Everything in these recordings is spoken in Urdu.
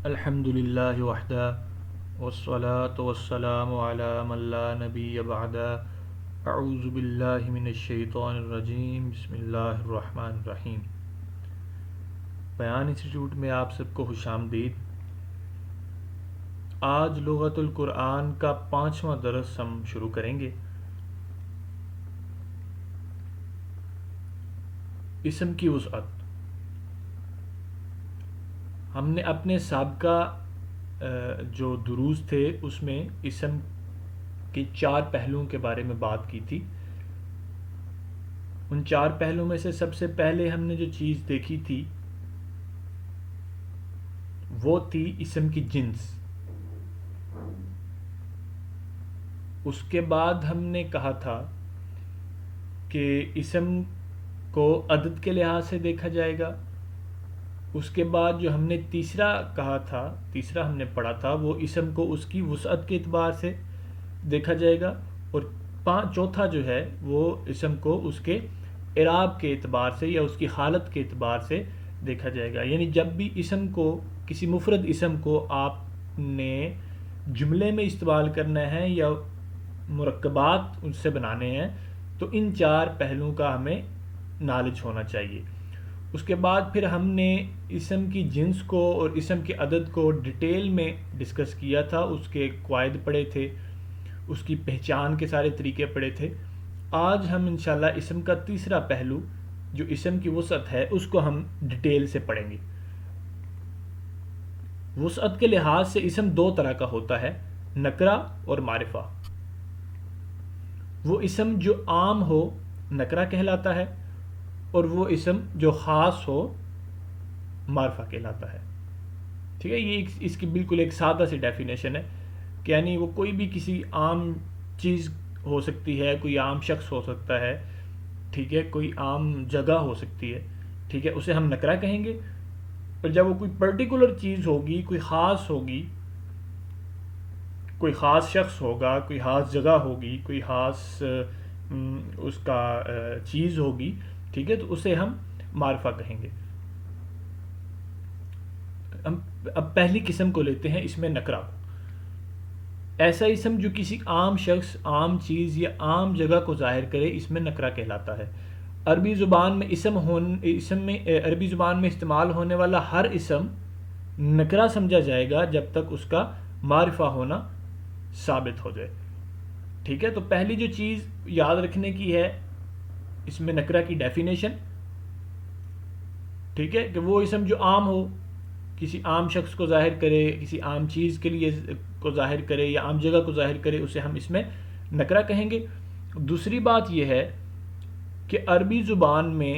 الحمد للہ وحدہ والصلاة والسلام علی من لا نبی بعدہ اعوذ باللہ من الشیطان الرجیم بسم اللہ الرحمن الرحیم۔ بیان انسٹیٹیوٹ میں آپ سب کو خوش آمدید۔ آج لغت القرآن کا 5واں درس ہم شروع کریں گے۔ اسم کی وسعت۔ ہم نے اپنے سابقہ جو دروس تھے اس میں اسم کے 4 پہلوؤں کے بارے میں بات کی تھی۔ ان 4 پہلوؤں میں سے سب سے پہلے ہم نے جو چیز دیکھی تھی وہ تھی اسم کی جنس۔ اس کے بعد ہم نے کہا تھا کہ اسم کو عدد کے لحاظ سے دیکھا جائے گا۔ اس کے بعد جو ہم نے تیسرا ہم نے پڑھا تھا وہ اسم کو اس کی وسعت کے اعتبار سے دیکھا جائے گا، اور چوتھا جو ہے وہ اسم کو اس کے اعراب کے اعتبار سے یا اس کی حالت کے اعتبار سے دیکھا جائے گا۔ یعنی جب بھی اسم کو، کسی مفرد اسم کو آپ نے جملے میں استعمال کرنا ہے یا مرکبات ان سے بنانے ہیں تو ان 4 پہلوؤں کا ہمیں نالج ہونا چاہیے۔ اس کے بعد پھر ہم نے اسم کی جنس کو اور اسم کے عدد کو ڈیٹیل میں ڈسکس کیا تھا، اس کے قواعد پڑھے تھے، اس کی پہچان کے سارے طریقے پڑھے تھے۔ آج ہم انشاءاللہ اسم کا تیسرا پہلو جو اسم کی وسعت ہے اس کو ہم ڈیٹیل سے پڑھیں گے۔ وسعت کے لحاظ سے اسم 2 طرح کا ہوتا ہے، نکرہ اور معرفہ۔ وہ اسم جو عام ہو نکرہ کہلاتا ہے، اور وہ اسم جو خاص ہو معرفہ کہلاتا ہے۔ ٹھیک ہے، یہ اس کی بالکل ایک سادہ سی ڈیفینیشن ہے کہ یعنی وہ کوئی بھی کسی عام چیز ہو سکتی ہے، کوئی عام شخص ہو سکتا ہے، ٹھیک ہے، کوئی عام جگہ ہو سکتی ہے، ٹھیک ہے، اسے ہم نکرہ کہیں گے۔ اور جب وہ کوئی پرٹیکولر چیز ہوگی، کوئی خاص ہوگی، کوئی خاص شخص ہوگا، کوئی خاص جگہ ہوگی، کوئی خاص اس کا چیز ہوگی، ٹھیک ہے، تو اسے ہم معرفہ کہیں گے۔ ہم اب پہلی قسم کو لیتے ہیں، اس میں نکرہ کو۔ ایسا اسم جو کسی عام شخص، عام چیز یا عام جگہ کو ظاہر کرے، اس میں نکرہ کہلاتا ہے۔ عربی زبان میں عربی زبان میں استعمال ہونے والا ہر اسم نکرہ سمجھا جائے گا جب تک اس کا معرفہ ہونا ثابت ہو جائے۔ ٹھیک ہے، تو پہلی جو چیز یاد رکھنے کی ہے اس میں نکرہ کی ڈیفینیشن، ٹھیک ہے، کہ وہ اسم جو عام ہو، کسی عام شخص کو ظاہر کرے، کسی عام چیز کے لیے کو ظاہر کرے یا عام جگہ کو ظاہر کرے، اسے ہم اس میں نکرہ کہیں گے۔ دوسری بات یہ ہے کہ عربی زبان میں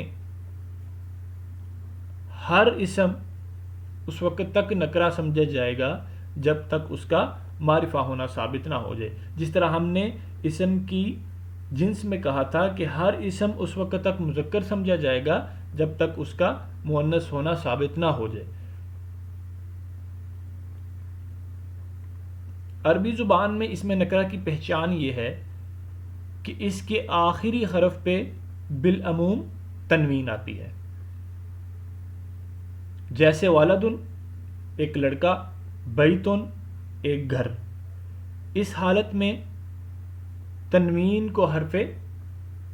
ہر اسم اس وقت تک نکرہ سمجھا جائے گا جب تک اس کا معرفہ ہونا ثابت نہ ہو جائے۔ جس طرح ہم نے اسم کی جنس میں کہا تھا کہ ہر اسم اس وقت تک مذکر سمجھا جائے گا جب تک اس کا مؤنث ہونا ثابت نہ ہو جائے۔ عربی زبان میں اس میں نکرہ کی پہچان یہ ہے کہ اس کے آخری حرف پہ بالعموم تنوین آتی ہے، جیسے ولدن ایک لڑکا، بیتن ایک گھر۔ اس حالت میں تنوین کو حرف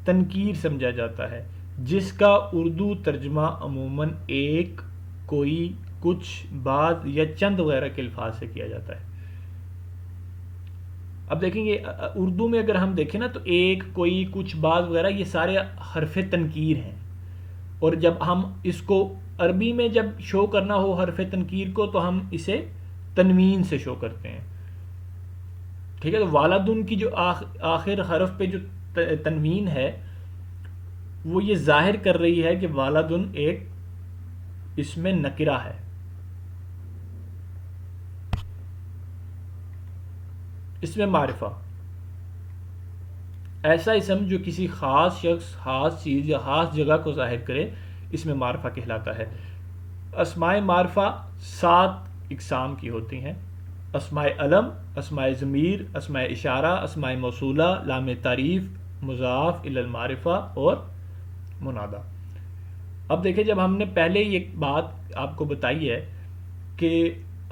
تنکیر سمجھا جاتا ہے، جس کا اردو ترجمہ عموماً ایک، کوئی، کچھ، بعض یا چند وغیرہ کے الفاظ سے کیا جاتا ہے۔ اب دیکھیں گے اردو میں اگر ہم دیکھیں نا تو ایک، کوئی، کچھ، بعض وغیرہ یہ سارے حرف تنکیر ہیں، اور جب ہم اس کو عربی میں جب شو کرنا ہو حرف تنکیر کو تو ہم اسے تنوین سے شو کرتے ہیں۔ ٹھیک ہے، تو والدن کی جو آخر حرف پہ جو تنوین ہے وہ یہ ظاہر کر رہی ہے کہ والدن ایک اس میں نکرہ ہے۔ اس میں معرفہ، ایسا اسم جو کسی خاص شخص، خاص چیز یا خاص جگہ کو ظاہر کرے، اس میں معرفہ کہلاتا ہے۔ اسماء معرفہ 7 اقسام کی ہوتی ہیں: اسماء علم، اسماء ضمیر، اسماء اشارہ، اسماء موصولہ، لام تعریف، مضاف الی المعرفہ اور منادہ۔ اب دیکھیں، جب ہم نے پہلے یہ بات آپ کو بتائی ہے کہ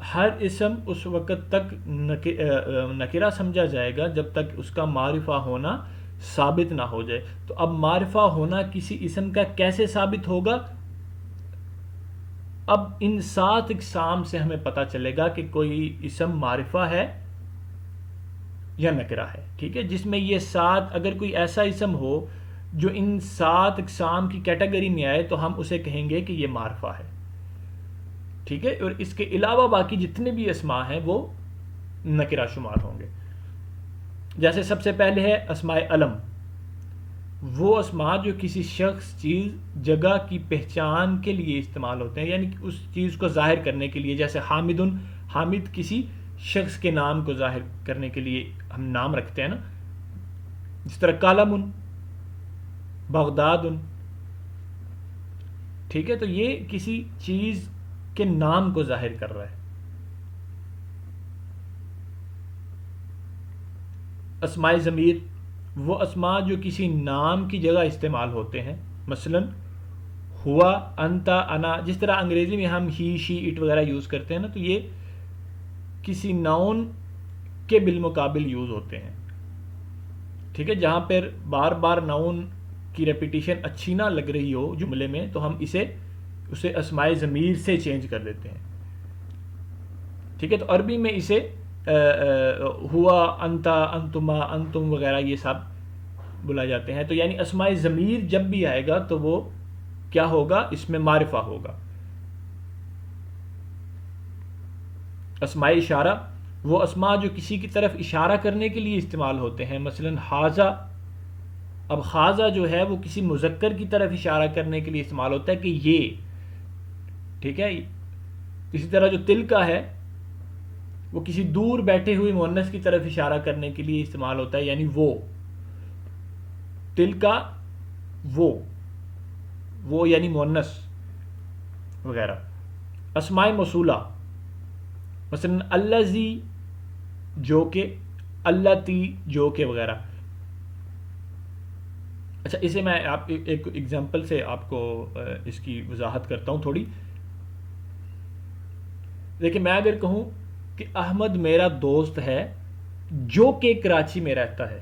ہر اسم اس وقت تک نکرہ سمجھا جائے گا جب تک اس کا معرفہ ہونا ثابت نہ ہو جائے. تو اب معرفہ ہونا کسی اسم کا کیسے ثابت ہوگا؟ اب ان 7 اقسام سے ہمیں پتہ چلے گا کہ کوئی اسم معرفہ ہے یا نکرہ ہے. ٹھیک ہے، جس میں یہ 7، اگر کوئی ایسا اسم ہو جو ان 7 اقسام کی کیٹیگری میں آئے تو ہم اسے کہیں گے کہ یہ معرفہ ہے. ٹھیک ہے، اور اس کے علاوہ باقی جتنے بھی اسماء ہیں وہ نکرہ شمار ہوں گے. جیسے سب سے پہلے ہے اسماء علم، وہ اسماء جو کسی شخص، چیز، جگہ کی پہچان کے لیے استعمال ہوتے ہیں، یعنی اس چیز کو ظاہر کرنے کے لیے. جیسے حامدن، حامد کسی شخص کے نام کو ظاہر کرنے کے لیے ہم نام رکھتے ہیں نا. جس طرح کالمن، بغدادن. ٹھیک ہے، تو یہ کسی چیز کے نام کو ظاہر کر رہا ہے. اسماء ضمیر، وہ اسماء جو کسی نام کی جگہ استعمال ہوتے ہیں، مثلا ہوا، انتا، انا. جس طرح انگریزی میں ہم ہی، شی، اٹ وغیرہ یوز کرتے ہیں نا، تو یہ کسی ناؤن کے بالمقابل یوز ہوتے ہیں. ٹھیک ہے، جہاں پر بار بار ناؤن کی ریپیٹیشن اچھی نہ لگ رہی ہو جملے میں تو ہم اسے اسماء ضمیر سے چینج کر دیتے ہیں. ٹھیک ہے، تو عربی میں اسے ہوا، انتا، انتما، انتم وغیرہ یہ سب بلائے جاتے ہیں. تو یعنی اسماء ضمیر جب بھی آئے گا تو وہ کیا ہوگا؟ اس میں معرفہ ہوگا. اسماء اشارہ، وہ اسماء جو کسی کی طرف اشارہ کرنے کے لیے استعمال ہوتے ہیں، مثلا حاذا. اب حاذا جو ہے وہ کسی مذکر کی طرف اشارہ کرنے کے لیے استعمال ہوتا ہے کہ یہ. ٹھیک ہے، اسی طرح جو تلکا ہے وہ کسی دور بیٹھے ہوئے مؤنث کی طرف اشارہ کرنے کے لیے استعمال ہوتا ہے، یعنی وہ. تلکا، وہ یعنی مؤنث وغیرہ. اسماء موصولہ، مثلا الذی جو کہ، اللتی جو کہ وغیرہ. اچھا، اسے میں آپ ایک ایگزامپل سے آپ کو اس کی وضاحت کرتا ہوں تھوڑی. دیکھیں، میں اگر کہوں کہ احمد میرا دوست ہے جو کہ کراچی میں رہتا ہے،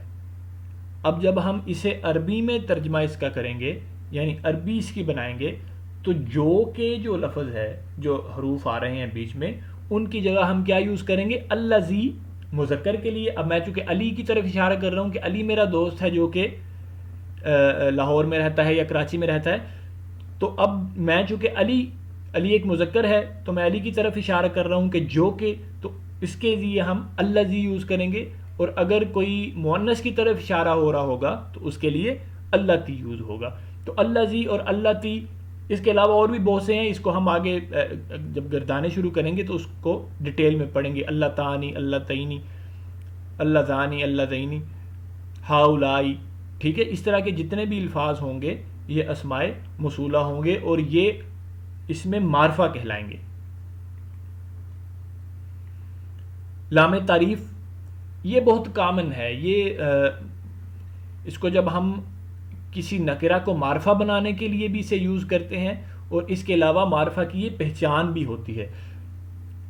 اب جب ہم اسے عربی میں ترجمہ اس کا کریں گے، یعنی عربی اس کی بنائیں گے، تو جو کہ جو لفظ ہے، جو حروف آ رہے ہیں بیچ میں، ان کی جگہ ہم کیا یوز کریں گے؟ الذی مذکر کے لیے. اب میں چونکہ علی کی طرف اشارہ کر رہا ہوں کہ علی میرا دوست ہے جو کہ لاہور میں رہتا ہے یا کراچی میں رہتا ہے، تو اب میں چونکہ علی ایک مذکر ہے تو میں علی کی طرف اشارہ کر رہا ہوں کہ جو کہ، تو اس کے لیے ہم الذی یوز کریں گے. اور اگر کوئی مؤنث کی طرف اشارہ ہو رہا ہوگا تو اس کے لیے اللتی یوز ہوگا. تو الذی اور اللتی، اس کے علاوہ اور بھی بہت سے ہیں، اس کو ہم آگے جب گردانے شروع کریں گے تو اس کو ڈیٹیل میں پڑھیں گے. اللہ تانی، اللہ تعینی، اللہ ذانی، اللہ ذینی، ہاؤلائی. ٹھیک ہے، اس طرح کے جتنے بھی الفاظ ہوں گے یہ اسماء موصولہ ہوں گے اور یہ اس میں معرفہ کہلائیں گے. لام تعریف، یہ بہت کامن ہے. یہ اس کو جب ہم کسی نکرہ کو معرفہ بنانے کے لیے بھی اسے یوز کرتے ہیں، اور اس کے علاوہ معرفہ کی یہ پہچان بھی ہوتی ہے.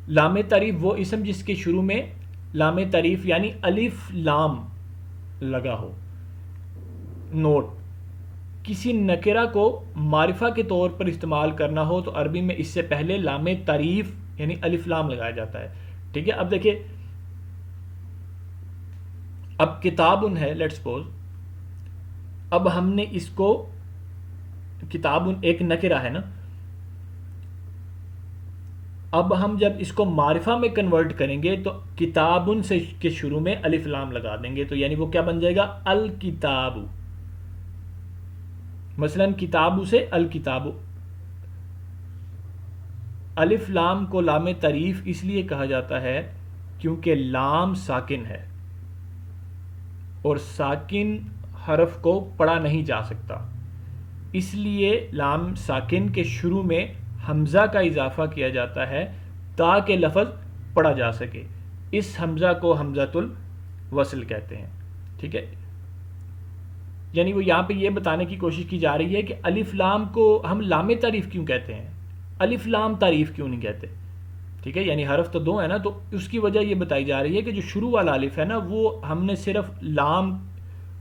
لام تعریف وہ اسم جس کے شروع میں لام تعریف یعنی الف لام لگا ہو. نوٹ، کسی نکرہ کو معرفہ کے طور پر استعمال کرنا ہو تو عربی میں اس سے پہلے لام تعریف یعنی الف لام لگایا جاتا ہے. ٹھیک ہے، اب دیکھیں، اب کتابن ہے، لیٹ سپوز، اب ہم نے اس کو، کتابن ایک نکرہ ہے نا، اب ہم جب اس کو معرفہ میں کنورٹ کریں گے تو کتابن سے کے شروع میں الف لام لگا دیں گے، تو یعنی وہ کیا بن جائے گا؟ الکتاب. مثلا کتابو سے الکتاب. الف لام کو لام تعریف اس لیے کہا جاتا ہے کیونکہ لام ساکن ہے اور ساکن حرف کو پڑھا نہیں جا سکتا، اس لیے لام ساکن کے شروع میں حمزہ کا اضافہ کیا جاتا ہے تاکہ لفظ پڑھا جا سکے. اس حمزہ کو حمزۃ الوصل کہتے ہیں. ٹھیک ہے، یعنی وہ یہاں پہ یہ بتانے کی کوشش کی جا رہی ہے کہ الف لام کو ہم لام تعریف کیوں کہتے ہیں، الف لام تعریف کیوں نہیں کہتے. ٹھیک ہے، یعنی حرف تو دو ہے نا، تو اس کی وجہ یہ بتائی جا رہی ہے کہ جو شروع والا الف ہے نا وہ ہم نے صرف لام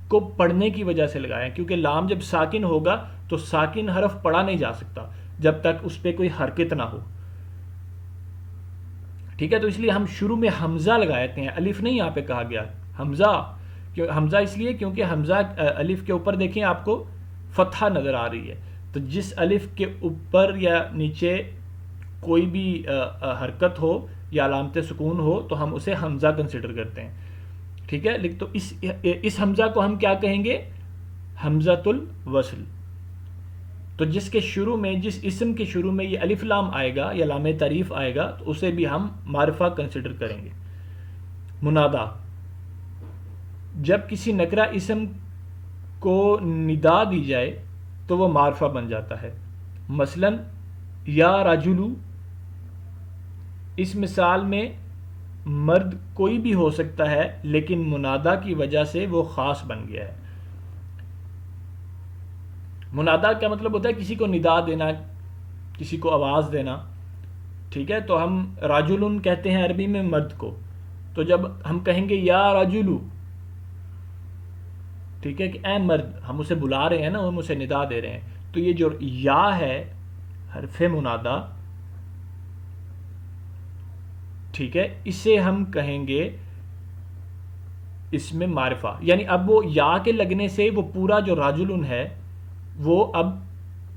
کو پڑھنے کی وجہ سے لگایا ہے، کیونکہ لام جب ساکن ہوگا تو ساکن حرف پڑھا نہیں جا سکتا جب تک اس پہ کوئی حرکت نہ ہو. ٹھیک ہے، تو اس لیے ہم شروع میں حمزہ لگاتے ہیں، الف نہیں یہاں پہ کہا گیا حمزہ. حمزہ اس لیے کیونکہ حمزہ الف کے اوپر دیکھیں آپ کو فتحہ نظر آ رہی ہے، تو جس الف کے اوپر یا نیچے کوئی بھی حرکت ہو یا علامت سکون ہو تو ہم اسے حمزہ کنسیڈر کرتے ہیں. ٹھیک ہے، تو اس حمزہ کو ہم کیا کہیں گے؟ حمزۃ الوصل. تو جس کے شروع میں، جس اسم کے شروع میں یہ الف لام آئے گا یا لام تعریف آئے گا تو اسے بھی ہم معرفہ کنسیڈر کریں گے. منادا، جب کسی نکرہ اسم کو ندا دی جائے تو وہ معرفہ بن جاتا ہے. مثلا یا رجلو، اس مثال میں مرد کوئی بھی ہو سکتا ہے لیکن منادا کی وجہ سے وہ خاص بن گیا ہے. منادا کیا مطلب ہوتا ہے؟ کسی کو ندا دینا، کسی کو آواز دینا. ٹھیک ہے، تو ہم راجلن کہتے ہیں عربی میں مرد کو، تو جب ہم کہیں گے یا راجلو، ٹھیک ہے کہ اے مرد، ہم اسے بلا رہے ہیں نا، ہم اسے ندا دے رہے ہیں، تو یہ جو یا ہے حرف منادا، ٹھیک ہے، اسے ہم کہیں گے اس میں معرفہ. یعنی اب وہ یا کے لگنے سے وہ پورا جو راجلن ہے وہ اب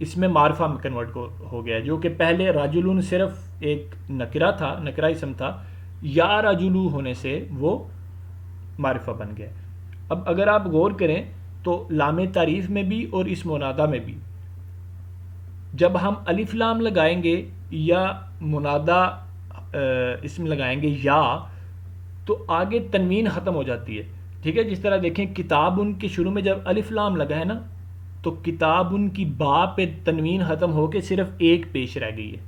اس میں معرفہ میں کنورٹ ہو گیا ہے، جو کہ پہلے راجلن صرف ایک نکرہ تھا، نکرہ اسم تھا، یا راجلو ہونے سے وہ معرفہ بن گیا. اب اگر آپ غور کریں تو لام تعریف میں بھی اور اس منادا میں بھی جب ہم الف لام لگائیں گے یا منادا اسم لگائیں گے یا، تو آگے تنوین ختم ہو جاتی ہے. ٹھیک ہے، جس طرح دیکھیں کتاب ان کے شروع میں جب الف لام لگا ہے نا تو کتاب ان کی با پہ تنوین ختم ہو کے صرف ایک پیش رہ گئی ہے.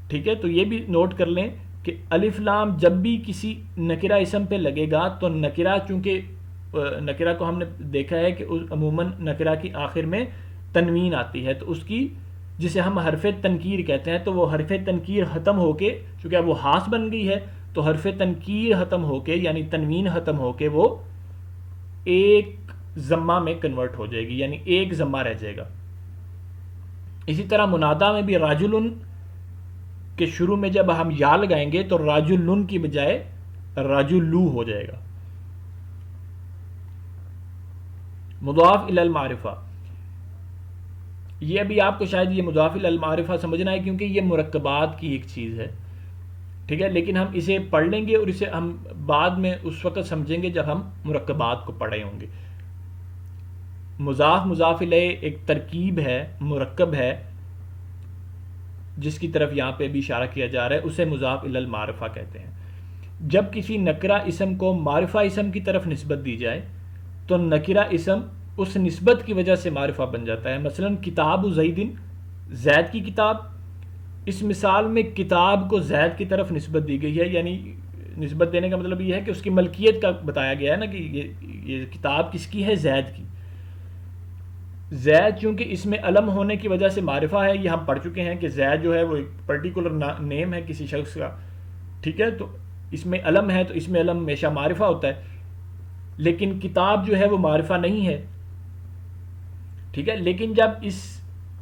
ٹھیک ہے، تو یہ بھی نوٹ کر لیں کہ الف لام جب بھی کسی نکرہ اسم پہ لگے گا تو نکرہ، چونکہ نکرہ کو ہم نے دیکھا ہے کہ عموماً نکرہ کی آخر میں تنوین آتی ہے، تو اس کی جسے ہم حرف تنکیر کہتے ہیں، تو وہ حرف تنکیر ختم ہو کے، چونکہ اب وہ ہاس بن گئی ہے تو حرف تنکیر ختم ہو کے یعنی تنوین ختم ہو کے وہ ایک ضمہ میں کنورٹ ہو جائے گی، یعنی ایک ضمہ رہ جائے گا. اسی طرح منادا میں بھی راجلن کے شروع میں جب ہم یا لگائیں گے تو راجلن کی بجائے راجلو ہو جائے گا. مضاف الی المعرفہ، یہ ابھی آپ کو شاید یہ مضاف الی المعرفہ سمجھنا ہے کیونکہ یہ مرکبات کی ایک چیز ہے. ٹھیک ہے، لیکن ہم اسے پڑھ لیں گے اور اسے ہم بعد میں اس وقت سمجھیں گے جب ہم مرکبات کو پڑھے ہوں گے. مضاف الیہ ایک ترکیب ہے، مرکب ہے، جس کی طرف یہاں پہ بھی اشارہ کیا جا رہا ہے، اسے مضاف الی المعرفہ کہتے ہیں. جب کسی نکرہ اسم کو معرفہ اسم کی طرف نسبت دی جائے تو نکرہ اسم اس نسبت کی وجہ سے معرفہ بن جاتا ہے. مثلا کتاب زیدن، زید کی کتاب، اس مثال میں کتاب کو زید کی طرف نسبت دی گئی ہے، یعنی نسبت دینے کا مطلب یہ ہے کہ اس کی ملکیت کا بتایا گیا ہے نا کہ یہ کتاب کس کی ہے؟ زید کی. زید چونکہ اس میں علم ہونے کی وجہ سے معرفہ ہے، یہ ہم پڑھ چکے ہیں کہ زید جو ہے وہ ایک پرٹیکولر نیم ہے کسی شخص کا. ٹھیک ہے، تو اس میں علم ہے تو اس میں علم ہمیشہ معرفہ ہوتا ہے، لیکن کتاب جو ہے وہ معرفہ نہیں ہے. ٹھیک ہے، لیکن جب اس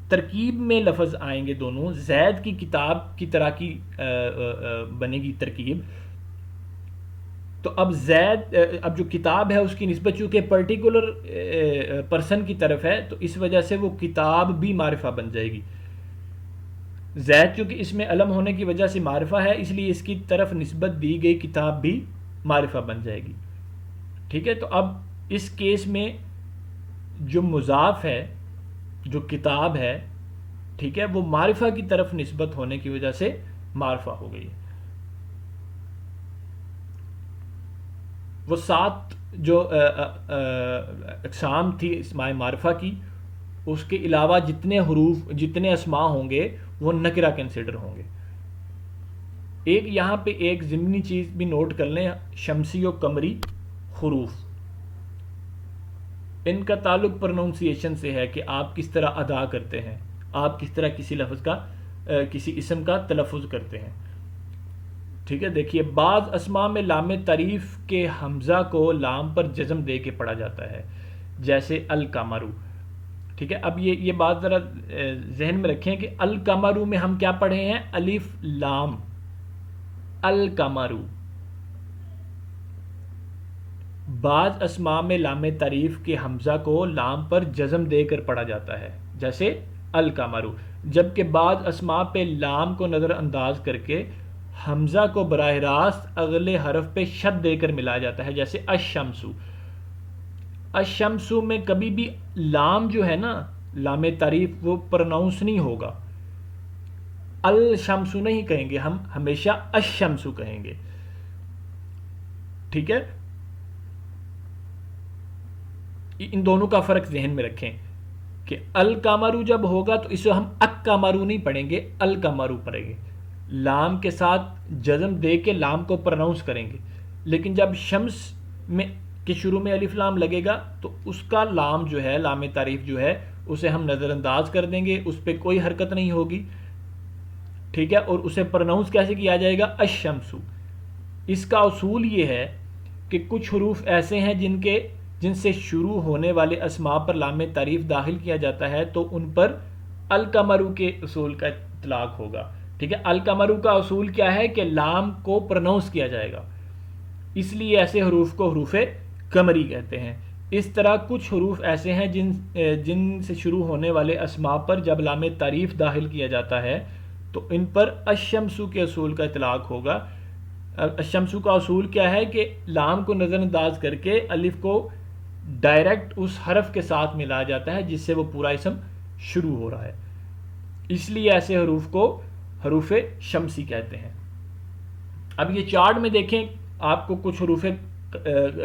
ترکیب میں لفظ آئیں گے دونوں، زید کی کتاب کی طرح کی بنے گی ترکیب، تو اب زید، اب جو کتاب ہے اس کی نسبت چونکہ پرٹیکولر پرسن کی طرف ہے تو اس وجہ سے وہ کتاب بھی معرفہ بن جائے گی. زید چونکہ اس میں علم ہونے کی وجہ سے معرفہ ہے، اس لیے اس کی طرف نسبت دی گئی کتاب بھی معرفہ بن جائے گی. ٹھیک ہے، تو اب اس کیس میں جو مضاف ہے، جو کتاب ہے، ٹھیک ہے، وہ معرفہ کی طرف نسبت ہونے کی وجہ سے معرفہ ہو گئی ہے. وہ 7 جو اقسام تھی اسماء معرفہ کی، اس کے علاوہ جتنے حروف، جتنے اسماء ہوں گے وہ نکرہ کنسیڈر ہوں گے. ایک یہاں پہ ایک ضمنی چیز بھی نوٹ کر لیں، شمسی و قمری حروف، ان کا تعلق پروننسیشن سے ہے کہ آپ کس طرح ادا کرتے ہیں، آپ کس طرح کسی لفظ کا کسی اسم کا تلفظ کرتے ہیں. ٹھیک ہے. دیکھیے بعض اسماء میں لام تعریف کے حمزہ کو لام پر جزم دے کے پڑھا جاتا ہے، جیسے القمرو. ٹھیک ہے. اب یہ بات ذرا ذہن میں رکھیں کہ القمرو میں ہم کیا پڑھے ہیں؟ الف لام. القمرو. بعض اسماء میں لام تعریف کے حمزہ کو لام پر جزم دے کر پڑھا جاتا ہے، جیسے القمرو، جبکہ بعض اسماء پہ لام کو نظر انداز کر کے حمزہ کو براہ راست اگلے حرف پہ شد دے کر ملایا جاتا ہے، جیسے الشمسو. الشمسو میں کبھی بھی لام جو ہے نا، لام تعریف، وہ پرناؤنس نہیں ہوگا. الشمسو نہیں کہیں گے، ہم ہمیشہ الشمسو کہیں گے. ٹھیک ہے. ان دونوں کا فرق ذہن میں رکھیں کہ القمرو جب ہوگا تو اسے ہم اکمرو نہیں پڑھیں گے، القمرو پڑھیں گے. لام کے ساتھ جزم دے کے لام کو پرناؤنس کریں گے. لیکن جب شمس میں کے شروع میں الف لام لگے گا تو اس کا لام جو ہے، لام تعریف جو ہے، اسے ہم نظر انداز کر دیں گے، اس پہ کوئی حرکت نہیں ہوگی. ٹھیک ہے. اور اسے پرناؤنس کیسے کیا جائے گا؟ الشمسو. اس کا اصول یہ ہے کہ کچھ حروف ایسے ہیں جن سے شروع ہونے والے اسماء پر لام تعریف داخل کیا جاتا ہے تو ان پر القمرو کے اصول کا اطلاق ہوگا. ٹھیک ہے. القمرو کا اصول کیا ہے کہ لام کو پرناؤنس کیا جائے گا، اس لیے ایسے حروف کو حروف قمری کہتے ہیں. اس طرح کچھ حروف ایسے ہیں جن سے شروع ہونے والے اسماء پر جب لام تعریف داخل کیا جاتا ہے تو ان پر الشمسو کے اصول کا اطلاق ہوگا. الشمسو کا اصول کیا ہے کہ لام کو نظر انداز کر کے الف کو ڈائریکٹ اس حرف کے ساتھ ملایا جاتا ہے جس سے وہ پورا اسم شروع ہو رہا ہے، اس لیے ایسے حروف کو حروف شمسی کہتے ہیں. اب یہ چارٹ میں دیکھیں، آپ کو کچھ حروف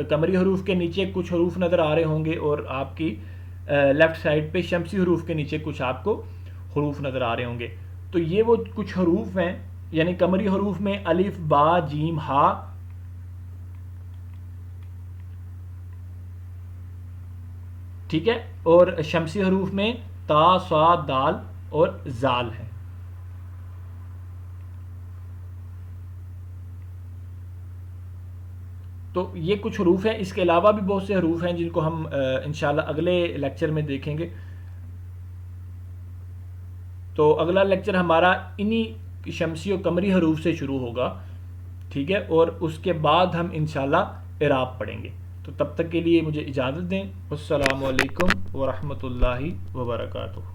قمری حروف کے نیچے کچھ حروف نظر آ رہے ہوں گے، اور آپ کی لیفٹ سائڈ پہ شمسی حروف کے نیچے کچھ آپ کو حروف نظر آ رہے ہوں گے. تو یہ وہ کچھ حروف ہیں، یعنی قمری حروف میں الف، با، جیم، ہا، ٹھیک ہے، اور شمسی حروف میں تا، صا، دال اور زال ہیں. تو یہ کچھ حروف ہیں. اس کے علاوہ بھی بہت سے حروف ہیں جن کو ہم انشاءاللہ اگلے لیکچر میں دیکھیں گے. تو اگلا لیکچر ہمارا انہی شمسی و قمری حروف سے شروع ہوگا. ٹھیک ہے. اور اس کے بعد ہم انشاءاللہ اعراب پڑھیں گے. تو تب تک کے لیے مجھے اجازت دیں. السلام علیکم ورحمۃ اللہ وبرکاتہ.